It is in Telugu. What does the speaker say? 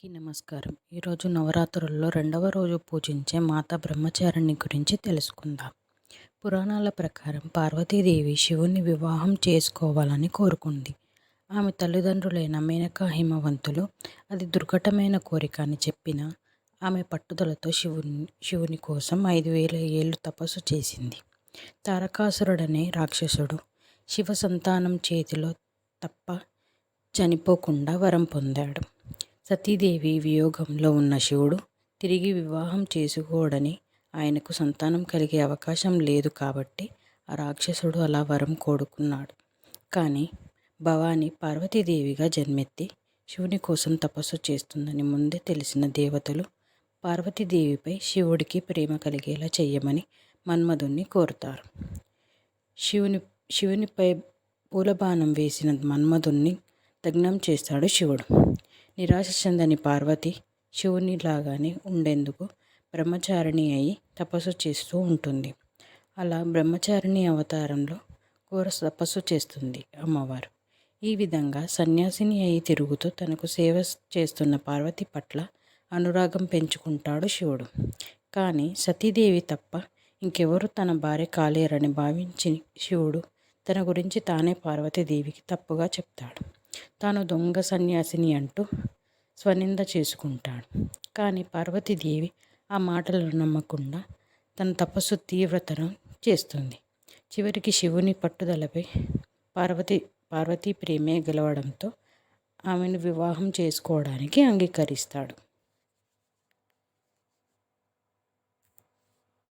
అందరికీ నమస్కారం. ఈరోజు నవరాత్రుల్లో రెండవ రోజు పూజించే మాతా బ్రహ్మచారిణి గురించి తెలుసుకుందాం. పురాణాల ప్రకారం పార్వతీదేవి శివుని వివాహం చేసుకోవాలని కోరుకుంది. ఆమె తల్లిదండ్రులైన మేనకా హిమవంతులు అది దుర్ఘటమైన కోరిక అని చెప్పినా ఆమె పట్టుదలతో శివుని కోసం 5000 ఏళ్ళు తపస్సు చేసింది. తారకాసురుడనే రాక్షసుడు శివ సంతానం చేతిలో తప్ప చనిపోకుండా వరం పొందాడు. సతీదేవి వియోగంలో ఉన్న శివుడు తిరిగి వివాహం చేసుకోడని, ఆయనకు సంతానం కలిగే అవకాశం లేదు కాబట్టి ఆ రాక్షసుడు అలా వరం కోరుకున్నాడు. కానీ భవాని పార్వతీదేవిగా జన్మెత్తి శివుని కోసం తపస్సు చేస్తుందని ముందే తెలిసిన దేవతలు పార్వతీదేవిపై శివుడికి ప్రేమ కలిగేలా చెయ్యమని మన్మధుణ్ణి కోరుతారు. శివునిపై పూలబాణం వేసిన మన్మధుణ్ణి దగ్నం చేస్తాడు శివుడు. నిరాశ చెందని పార్వతి శివునిలాగానే ఉండేందుకు బ్రహ్మచారిణి అయి తపస్సు చేస్తూ ఉంటుంది. అలా బ్రహ్మచారిణి అవతారంలో ఘోర తపస్సు చేస్తుంది అమ్మవారు. ఈ విధంగా సన్యాసిని అయి తిరుగుతూ తనకు సేవ చేస్తున్న పార్వతి పట్ల అనురాగం పెంచుకుంటాడు శివుడు. కానీ సతీదేవి తప్ప ఇంకెవరు తన భార్య కాలేరని భావించి శివుడు తన గురించి తానే పార్వతీదేవికి తప్పుగా చెప్తాడు. తాను దొంగ సన్యాసిని అంటూ స్వనింద చేసుకుంటాడు. కానీ పార్వతీదేవి ఆ మాటలను నమ్మకుండా తన తపస్సు తీవ్రతరం చేస్తుంది. చివరికి శివుని పట్టుదలపై పార్వతీ ప్రేమే గెలవడంతో ఆమెను వివాహం చేసుకోవడానికి అంగీకరిస్తాడు.